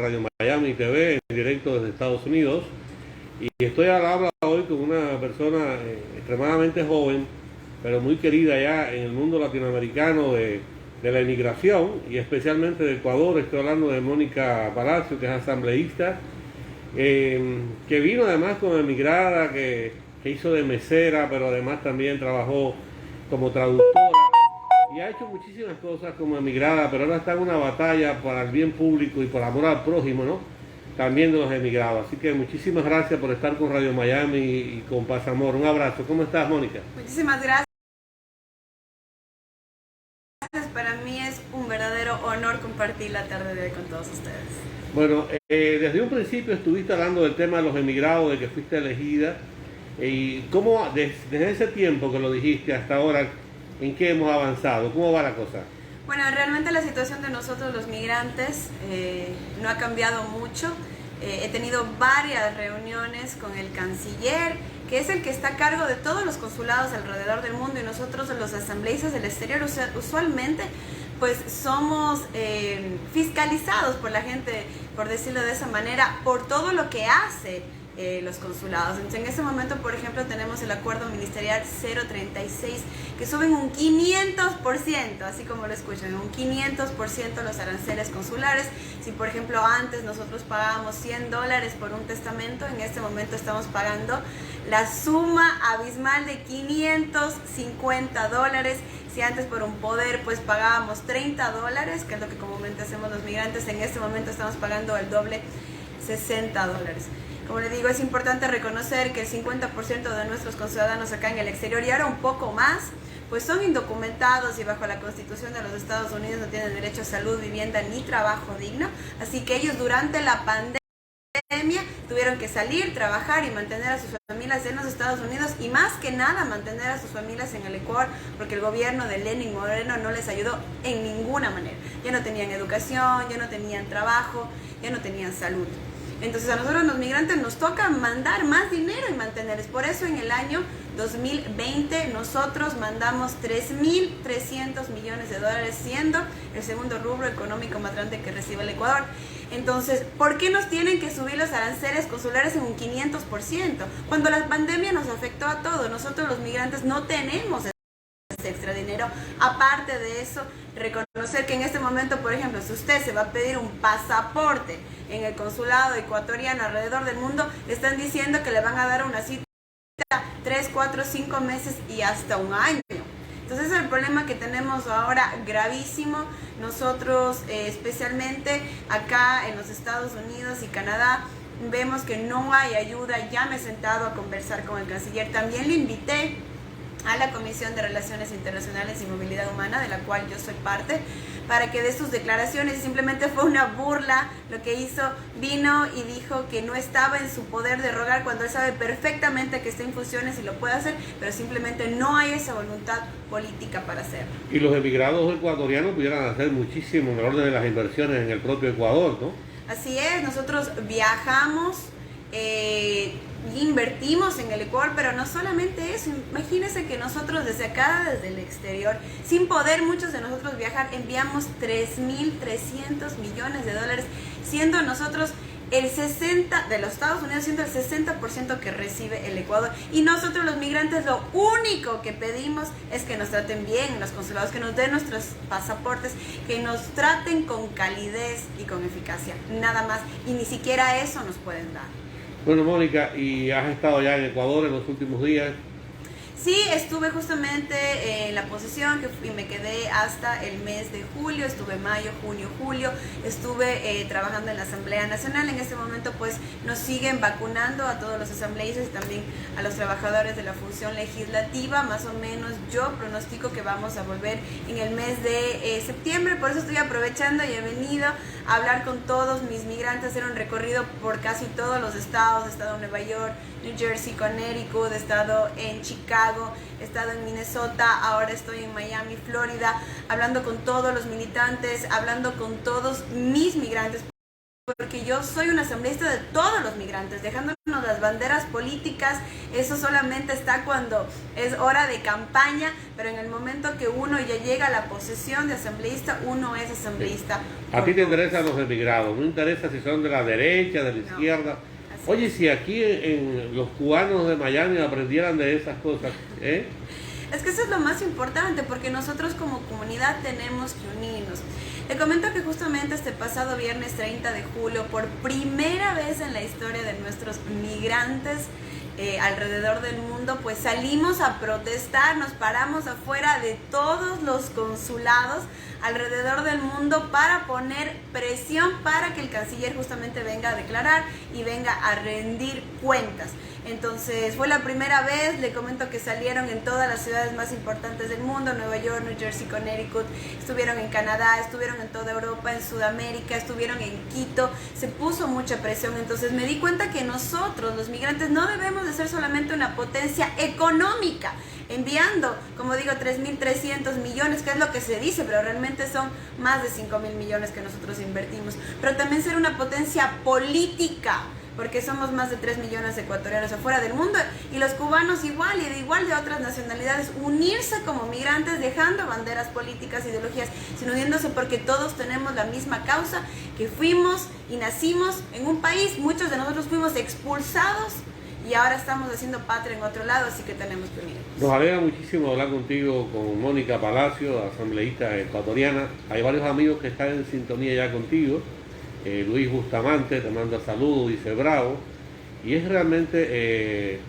Radio Miami TV en directo desde Estados Unidos. Y estoy al habla hoy con una persona extremadamente joven, pero muy querida ya en el mundo latinoamericano de la inmigración y especialmente de Ecuador. Estoy hablando de Mónica Palacio, que es asambleísta, que vino además como emigrada, que hizo de mesera, pero además también trabajó como traductora y ha hecho muchísimas cosas como emigrada, pero ahora está en una batalla para el bien público y por amor al prójimo, ¿no? También de los emigrados. Así que muchísimas gracias por estar con Radio Miami y con Paz Amor. Un abrazo. ¿Cómo estás, Mónica? Muchísimas gracias. Para mí es un verdadero honor compartir la tarde de hoy con todos ustedes. Bueno, desde un principio estuviste hablando del tema de los emigrados, de que fuiste elegida. ¿Y cómo, desde ese tiempo que lo dijiste hasta ahora, en qué hemos avanzado? ¿Cómo va la cosa? Bueno, realmente la situación de nosotros los migrantes no ha cambiado mucho. He tenido varias reuniones con el canciller, que es el que está a cargo de todos los consulados alrededor del mundo, y nosotros los asambleístas del exterior usualmente pues somos fiscalizados por la gente, por decirlo de esa manera, por todo lo que hace los consulados. Entonces, en ese momento, por ejemplo, tenemos el acuerdo ministerial 036, que suben un 500%, así como lo escuchan, un 500% los aranceles consulares. Si, por ejemplo, antes nosotros pagábamos $100 por un testamento, en este momento estamos pagando la suma abismal de $550. Si antes por un poder pues pagábamos $30, que es lo que comúnmente hacemos los migrantes, en este momento estamos pagando el doble, $60. Como le digo, es importante reconocer que el 50% de nuestros conciudadanos acá en el exterior, y ahora un poco más, pues son indocumentados y bajo la Constitución de los Estados Unidos no tienen derecho a salud, vivienda ni trabajo digno. Así que ellos durante la pandemia tuvieron que salir, trabajar y mantener a sus familias en los Estados Unidos, y más que nada mantener a sus familias en el Ecuador, porque el gobierno de Lenín Moreno no les ayudó en ninguna manera. Ya no tenían educación, ya no tenían trabajo, ya no tenían salud. Entonces a nosotros los migrantes nos toca mandar más dinero y mantenerles. Por eso en el año 2020 nosotros mandamos $3.300 millones, siendo el segundo rubro económico más grande que recibe el Ecuador. Entonces, ¿por qué nos tienen que subir los aranceles consulares en un 500%? Cuando la pandemia nos afectó a todos, nosotros los migrantes no tenemos extra dinero. Aparte de eso, reconocer que en este momento, por ejemplo, si usted se va a pedir un pasaporte en el consulado ecuatoriano alrededor del mundo, le están diciendo que le van a dar una cita 3, 4, 5 meses y hasta un año. Entonces ese es el problema que tenemos ahora gravísimo. Nosotros, especialmente acá en los Estados Unidos y Canadá, vemos que no hay ayuda. Ya me he sentado a conversar con el canciller. También le invité a la Comisión de Relaciones Internacionales y Movilidad Humana, de la cual yo soy parte, para que dé sus declaraciones. Simplemente fue una burla lo que hizo. Vino y dijo que no estaba en su poder derogar, cuando él sabe perfectamente que está en funciones y lo puede hacer, pero simplemente no hay esa voluntad política para hacerlo. Y los emigrados ecuatorianos pudieran hacer muchísimo en el orden de las inversiones en el propio Ecuador, ¿no? Así es, nosotros viajamos, invertimos en el Ecuador, pero no solamente eso. Imagínense que nosotros desde acá, desde el exterior, sin poder muchos de nosotros viajar, enviamos $3.300 millones, siendo nosotros el 60% de los Estados Unidos, siendo el 60% que recibe el Ecuador. Y nosotros los migrantes lo único que pedimos es que nos traten bien en los consulados, que nos den nuestros pasaportes, que nos traten con calidez y con eficacia, nada más, y ni siquiera eso nos pueden dar. Bueno, Mónica, ¿y has estado ya en Ecuador en los últimos días? Sí, estuve justamente en la posesión y me quedé hasta el mes de julio. Estuve mayo, junio, julio. Estuve trabajando en la Asamblea Nacional. En este momento pues nos siguen vacunando a todos los asambleístas y también a los trabajadores de la función legislativa. Más o menos yo pronostico que vamos a volver en el mes de septiembre. Por eso estoy aprovechando y he venido a hablar con todos mis migrantes, hacer un recorrido por casi todos los estados. He estado en Nueva York, New Jersey, Connecticut, he estado en Chicago, he estado en Minnesota, ahora estoy en Miami, Florida, hablando con todos los militantes, hablando con todos mis migrantes, porque yo soy una asambleísta de todos los migrantes, dejándonos las banderas políticas. Eso solamente está cuando es hora de campaña, pero en el momento que uno ya llega a la posesión de asambleísta, uno es asambleísta. Sí. A ti te interesan los emigrados, no interesa si son de la derecha, de la izquierda. Oye, si aquí en los cubanos de Miami aprendieran de esas cosas, ¿eh? Es que eso es lo más importante, porque nosotros como comunidad tenemos que unirnos. Le comento que justamente este pasado viernes 30 de julio, por primera vez en la historia de nuestros migrantes alrededor del mundo, pues salimos a protestar, nos paramos afuera de todos los consulados alrededor del mundo para poner presión para que el canciller justamente venga a declarar y venga a rendir cuentas. Entonces fue la primera vez, le comento que salieron en todas las ciudades más importantes del mundo, Nueva York, New Jersey, Connecticut, estuvieron en Canadá, estuvieron en toda Europa, en Sudamérica, estuvieron en Quito, se puso mucha presión. Entonces me di cuenta que nosotros, los migrantes, no debemos de ser solamente una potencia económica, enviando, como digo, 3.300 millones, que es lo que se dice, pero realmente son más de 5.000 millones que nosotros invertimos, pero también ser una potencia política, porque somos más de 3 millones de ecuatorianos afuera del mundo, y los cubanos igual, y de otras nacionalidades, unirse como migrantes, dejando banderas políticas, ideologías, sino uniéndose porque todos tenemos la misma causa, que fuimos y nacimos en un país, muchos de nosotros fuimos expulsados, y ahora estamos haciendo patria en otro lado, así que tenemos que unirnos. Nos alegra muchísimo hablar contigo, con Mónica Palacio, asambleísta ecuatoriana. Hay varios amigos que están en sintonía ya contigo. Luis Bustamante te manda saludos, dice bravo, y es realmente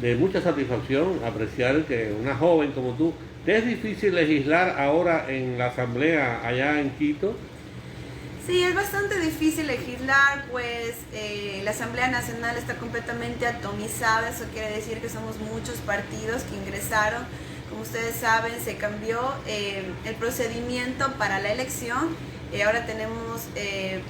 de mucha satisfacción apreciar que una joven como tú, ¿te es difícil legislar ahora en la asamblea allá en Quito? Sí, es bastante difícil legislar, pues la Asamblea Nacional está completamente atomizada, eso quiere decir que somos muchos partidos que ingresaron. Como ustedes saben, se cambió el procedimiento para la elección. Ahora tenemos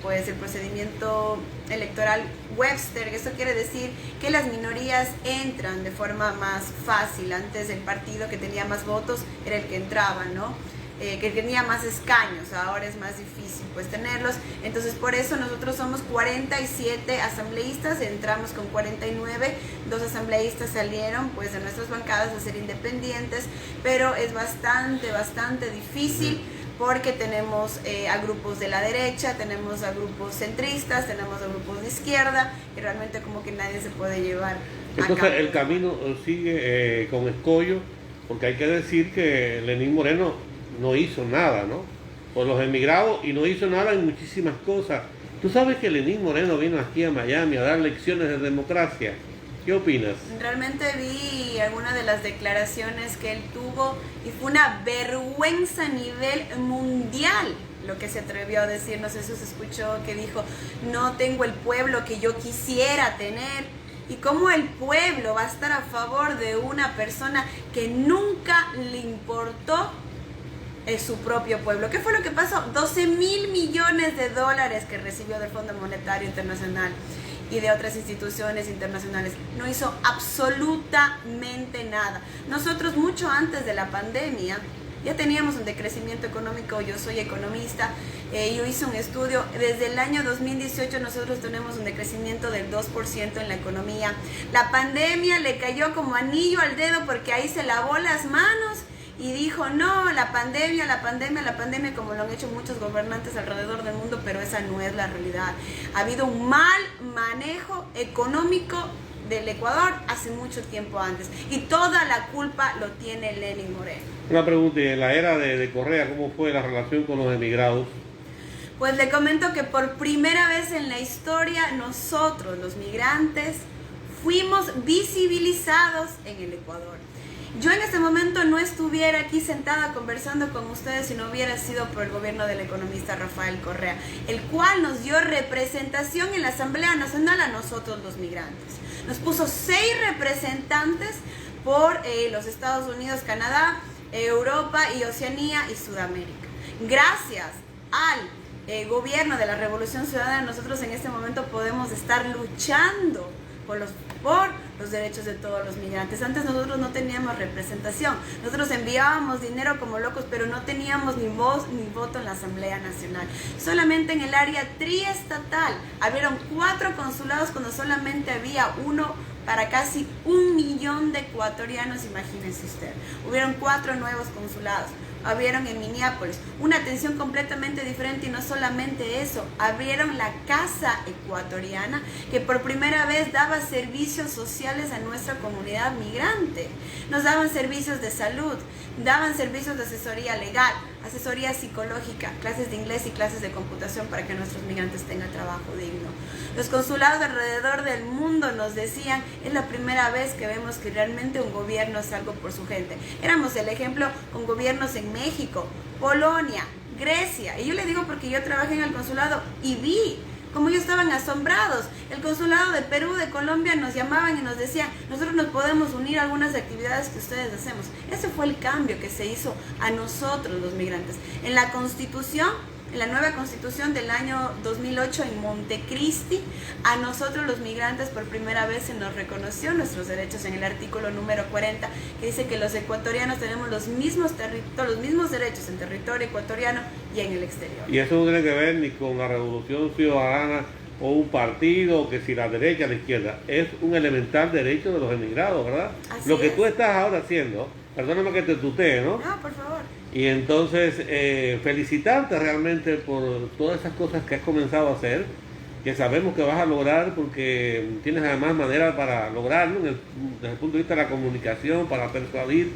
pues el procedimiento electoral Webster. Eso quiere decir que las minorías entran de forma más fácil. Antes el partido que tenía más votos era el que entraba, ¿no? Que tenía más escaños, ahora es más difícil pues tenerlos. Entonces por eso nosotros somos 47 asambleístas, entramos con 49, 2 asambleístas salieron pues de nuestras bancadas a ser independientes, pero es bastante difícil, porque tenemos a grupos de la derecha, tenemos a grupos centristas, tenemos a grupos de izquierda, y realmente como que nadie se puede llevar. Entonces el camino sigue con escollo, porque hay que decir que Lenín Moreno no hizo nada, ¿no? Por los emigrados, y no hizo nada en muchísimas cosas. Tú sabes que Lenín Moreno vino aquí a Miami a dar lecciones de democracia. ¿Qué opinas? Realmente vi algunas de las declaraciones que él tuvo y fue una vergüenza a nivel mundial lo que se atrevió a decir. No sé si se escuchó que dijo: no tengo el pueblo que yo quisiera tener. Y cómo el pueblo va a estar a favor de una persona que nunca le importó su propio pueblo. ¿Qué fue lo que pasó? 12.000 millones de dólares que recibió del Fondo Monetario Internacional y de otras instituciones internacionales. No hizo absolutamente nada. Nosotros mucho antes de la pandemia ya teníamos un decrecimiento económico. Yo soy economista, yo hice un estudio. Desde el año 2018 nosotros tenemos un decrecimiento del 2% en la economía. La pandemia le cayó como anillo al dedo, porque ahí se lavó las manos y dijo: no, la pandemia, como lo han hecho muchos gobernantes alrededor del mundo, pero esa no es la realidad. Ha habido un mal manejo económico del Ecuador hace mucho tiempo antes, y toda la culpa lo tiene Lenín Moreno. Una pregunta: en la era de Correa, ¿cómo fue la relación con los emigrados? Pues le comento que por primera vez en la historia nosotros, los migrantes, fuimos visibilizados en el Ecuador. Yo en este momento no estuviera aquí sentada conversando con ustedes si no hubiera sido por el gobierno del economista Rafael Correa, el cual nos dio representación en la Asamblea Nacional a nosotros los migrantes. Nos puso 6 representantes por los Estados Unidos, Canadá, Europa y Oceanía y Sudamérica. Gracias al gobierno de la Revolución Ciudadana, nosotros en este momento podemos estar luchando por los por los derechos de todos los migrantes. Antes nosotros no teníamos representación, nosotros enviábamos dinero como locos, pero no teníamos ni voz ni voto en la Asamblea Nacional. Solamente en el área triestatal abrieron 4 consulados cuando solamente había uno para casi 1 millón de ecuatorianos, imagínense usted. Hubieron 4 nuevos consulados. Abrieron en Minneapolis, una atención completamente diferente, y no solamente eso, abrieron la Casa Ecuatoriana, que por primera vez daba servicios sociales a nuestra comunidad migrante. Nos daban servicios de salud, daban servicios de asesoría legal, asesoría psicológica, clases de inglés y clases de computación para que nuestros migrantes tengan trabajo digno. Los consulados alrededor del mundo nos decían, es la primera vez que vemos que realmente un gobierno hace algo por su gente. Éramos el ejemplo con gobiernos en México, Polonia, Grecia. Y yo le digo porque yo trabajé en el consulado y vi como ellos estaban asombrados. El consulado de Perú, de Colombia, nos llamaban y nos decían, nosotros nos podemos unir a algunas actividades que ustedes hacemos. Ese fue el cambio que se hizo a nosotros los migrantes. En la Constitución, en la nueva Constitución del año 2008 en Montecristi, a nosotros los migrantes por primera vez se nos reconoció nuestros derechos en el artículo número 40, que dice que los ecuatorianos tenemos los mismos derechos en territorio ecuatoriano y en el exterior. Y eso no tiene que ver ni con la Revolución Ciudadana o un partido, que si la derecha o la izquierda, es un elemental derecho de los emigrados, ¿verdad? Así Lo que es. tú estás ahora haciendo, perdóname que te tutee, ¿no? No, por favor. Y entonces felicitarte realmente por todas esas cosas que has comenzado a hacer, que sabemos que vas a lograr, porque tienes además manera para lograrlo desde el punto de vista de la comunicación, para persuadir,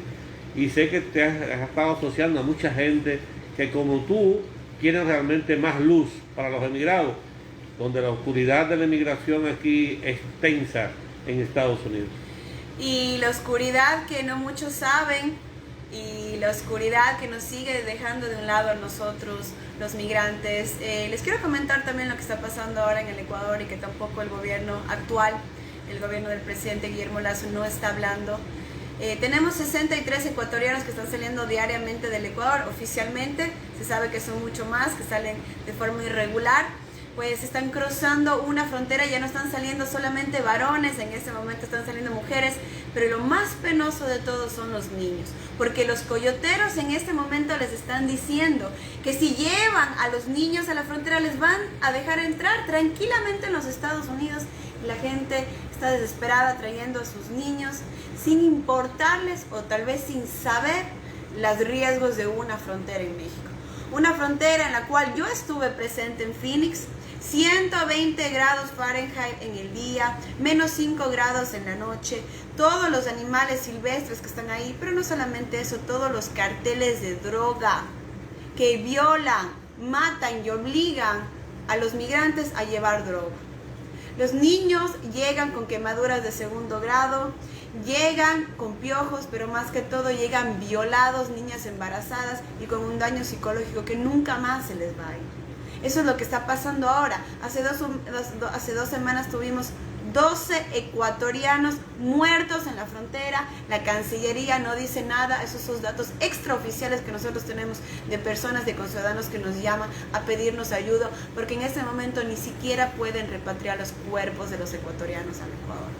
y sé que te has estado asociando a mucha gente que como tú quieren realmente más luz para los emigrados, donde la oscuridad de la emigración aquí es tensa en Estados Unidos. Y la oscuridad que no muchos saben, y la oscuridad que nos sigue dejando de un lado a nosotros, los migrantes. Les quiero comentar también lo que está pasando ahora en el Ecuador, y que tampoco el gobierno actual, el gobierno del presidente Guillermo Lasso, no está hablando. Tenemos 63 ecuatorianos que están saliendo diariamente del Ecuador. Oficialmente se sabe que son mucho más, que salen de forma irregular. Pues están cruzando una frontera, ya no están saliendo solamente varones, en este momento están saliendo mujeres, pero lo más penoso de todo son los niños, porque los coyoteros en este momento les están diciendo que si llevan a los niños a la frontera les van a dejar entrar tranquilamente en los Estados Unidos. La gente está desesperada trayendo a sus niños sin importarles, o tal vez sin saber, los riesgos de una frontera en México. Una frontera en la cual yo estuve presente en Phoenix, 120 grados Fahrenheit en el día, menos 5 grados en la noche, todos los animales silvestres que están ahí, pero no solamente eso, todos los carteles de droga que violan, matan y obligan a los migrantes a llevar droga. Los niños llegan con quemaduras de 2º grado, llegan con piojos, pero más que todo llegan violados, niñas embarazadas y con un daño psicológico que nunca más se les va a ir. Eso es lo que está pasando ahora. Hace dos semanas tuvimos 12 ecuatorianos muertos en la frontera. La Cancillería no dice nada. Esos son datos extraoficiales que nosotros tenemos de personas, de conciudadanos que nos llaman a pedirnos ayuda, porque en este momento ni siquiera pueden repatriar los cuerpos de los ecuatorianos al Ecuador.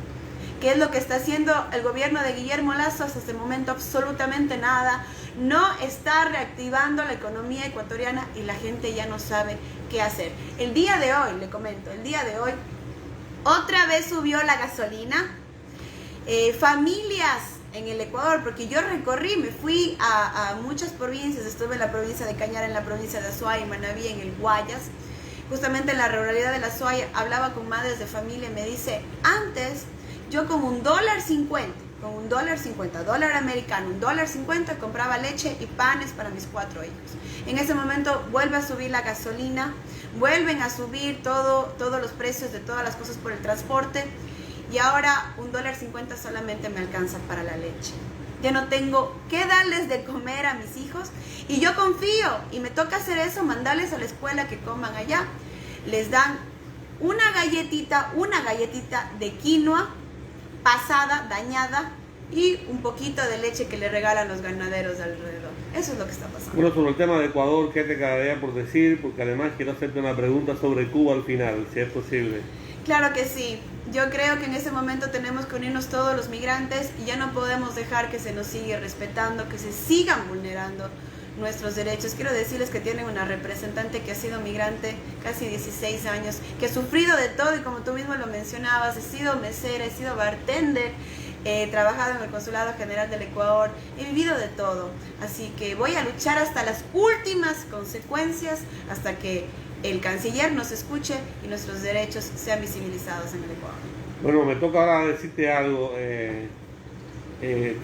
¿Qué es lo que está haciendo el gobierno de Guillermo Lasso? Hasta este momento absolutamente nada. No está reactivando la economía ecuatoriana y la gente ya no sabe qué hacer. El día de hoy, le comento, el día de hoy otra vez subió la gasolina. Familias en el Ecuador, porque yo recorrí, me fui a muchas provincias, estuve en la provincia de Cañar, en la provincia de Azuay, en Manabí, en el Guayas, justamente en la ruralidad de la Azuay. Hablaba con madres de familia y me dice, antes yo con $1.50, dólar americano, $1.50, compraba leche y panes para mis 4 hijos. En ese momento vuelve a subir la gasolina, vuelven a subir todos los precios de todas las cosas por el transporte, y ahora $1.50 solamente me alcanza para la leche. Ya no tengo qué darles de comer a mis hijos, y yo confío, y me toca hacer eso, mandarles a la escuela que coman allá. Les dan una galletita de quinoa pasada, dañada, y un poquito de leche que le regalan los ganaderos de alrededor. Eso es lo que está pasando. Bueno, sobre el tema de Ecuador, ¿qué te quedaría por decir? Porque además quiero hacerte una pregunta sobre Cuba al final, si es posible. Claro que sí. Yo creo que en ese momento tenemos que unirnos todos los migrantes y ya no podemos dejar que se nos siga respetando, que se sigan vulnerando nuestros derechos. Quiero decirles que tienen una representante que ha sido migrante casi 16 años, que ha sufrido de todo y como tú mismo lo mencionabas, he sido mesera, he sido bartender, he trabajado en el Consulado General del Ecuador, he vivido de todo. Así que voy a luchar hasta las últimas consecuencias, hasta que el canciller nos escuche y nuestros derechos sean visibilizados en el Ecuador. Bueno, me toca ahora decirte algo.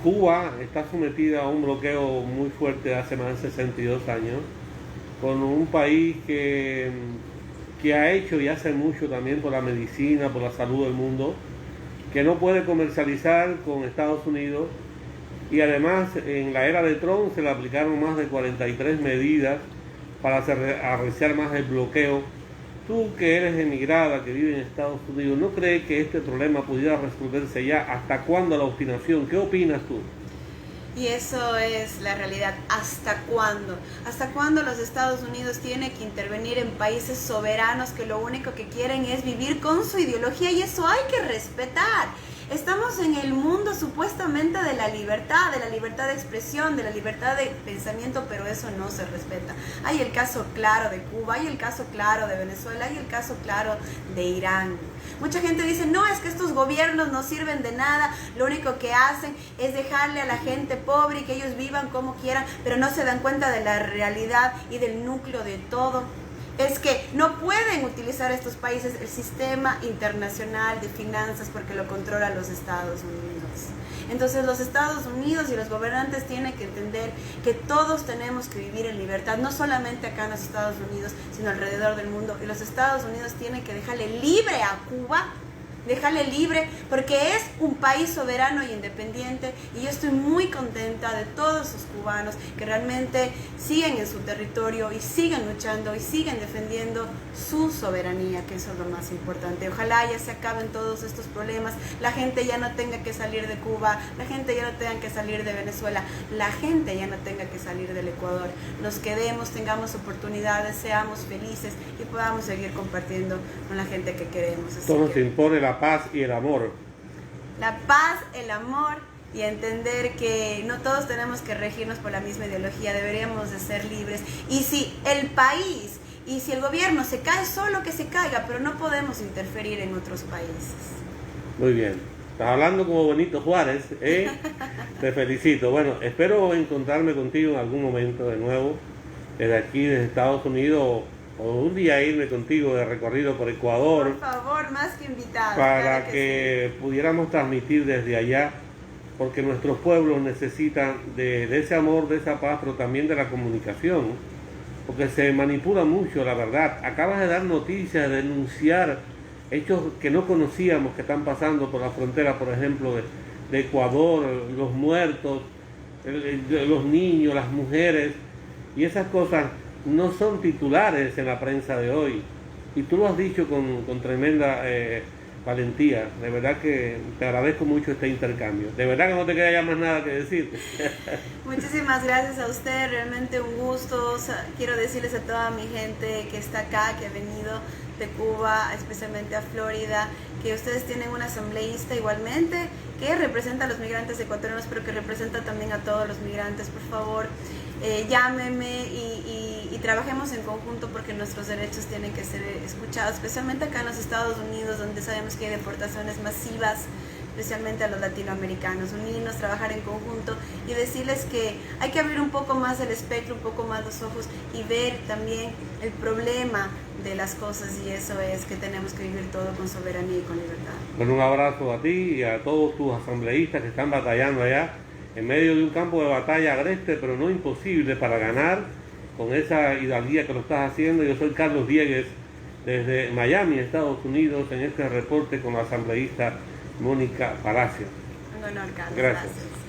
Cuba está sometida a un bloqueo muy fuerte hace más de 62 años, con un país que ha hecho y hace mucho también por la medicina, por la salud del mundo, que no puede comercializar con Estados Unidos, y además en la era de Trump se le aplicaron más de 43 medidas para arreciar más el bloqueo. Tú que eres emigrada, que vive en Estados Unidos, ¿no crees que este problema pudiera resolverse ya? ¿Hasta cuándo la obstinación? ¿Qué opinas tú? Y eso es la realidad. ¿Hasta cuándo? ¿Hasta cuándo los Estados Unidos tienen que intervenir en países soberanos que lo único que quieren es vivir con su ideología? Y eso hay que respetar. Estamos en el mundo supuestamente de la libertad de expresión, de la libertad de pensamiento, pero eso no se respeta. Hay el caso claro de Cuba, hay el caso claro de Venezuela, hay el caso claro de Irán. Mucha gente dice, no, es que estos gobiernos no sirven de nada, lo único que hacen es dejarle a la gente pobre y que ellos vivan como quieran, pero no se dan cuenta de la realidad y del núcleo de todo. Es que no pueden utilizar estos países el sistema internacional de finanzas porque lo controlan los Estados Unidos. Entonces los Estados Unidos y los gobernantes tienen que entender que todos tenemos que vivir en libertad, no solamente acá en los Estados Unidos, sino alrededor del mundo. Y los Estados Unidos tienen que dejarle libre a Cuba, dejarle libre, porque es un país soberano y independiente, y yo estoy muy contenta de todos los cubanos que realmente siguen en su territorio y siguen luchando y siguen defendiendo su soberanía, que eso es lo más importante. Ojalá ya se acaben todos estos problemas, la gente ya no tenga que salir de Cuba, la gente ya no tenga que salir de Venezuela, la gente ya no tenga que salir del Ecuador. Nos quedemos, tengamos oportunidades, seamos felices y podamos seguir compartiendo con la gente que queremos. Esto nos impone la paz y el amor. La paz, el amor y entender que no todos tenemos que regirnos por la misma ideología, deberíamos de ser libres. Y si el país y si el gobierno se cae, solo que se caiga, pero no podemos interferir en otros países. Muy bien. Estás hablando como Benito Juárez, ¿eh? Te felicito. Bueno, espero encontrarme contigo en algún momento de nuevo, desde aquí, desde Estados Unidos, o un día irme contigo de recorrido por Ecuador. Por favor, más que invitado. Para claro que sí. pudiéramos transmitir desde allá, porque nuestros pueblos necesitan de ese amor, de esa paz, pero también de la comunicación, porque se manipula mucho, la verdad. Acabas de dar noticias, de denunciar hechos que no conocíamos que están pasando por la frontera, por ejemplo, de Ecuador, los muertos, los niños, las mujeres, y esas cosas no son titulares en la prensa de hoy, y tú lo has dicho con tremenda valentía. De verdad que te agradezco mucho este intercambio. De verdad que no te queda ya más nada que decir. Muchísimas gracias a usted, realmente un gusto. Quiero decirles a toda mi gente que está acá, que ha venido de Cuba, especialmente a Florida, que ustedes tienen un asambleísta igualmente que representa a los migrantes ecuatorianos, pero que representa también a todos los migrantes. Por favor, llámeme y trabajemos en conjunto, porque nuestros derechos tienen que ser escuchados, especialmente acá en los Estados Unidos, donde sabemos que hay deportaciones masivas, especialmente a los latinoamericanos. Unirnos, trabajar en conjunto y decirles que hay que abrir un poco más el espectro, un poco más los ojos y ver también el problema de las cosas, y eso es que tenemos que vivir todo con soberanía y con libertad. Bueno, un abrazo a ti y a todos tus asambleístas que están batallando allá en medio de un campo de batalla agreste, pero no imposible, para ganar con esa hidalguía que lo estás haciendo. Yo soy Carlos Diegues desde Miami, Estados Unidos, en este reporte con la asambleísta Mónica Palacio. Un honor, Carlos. Gracias. Gracias.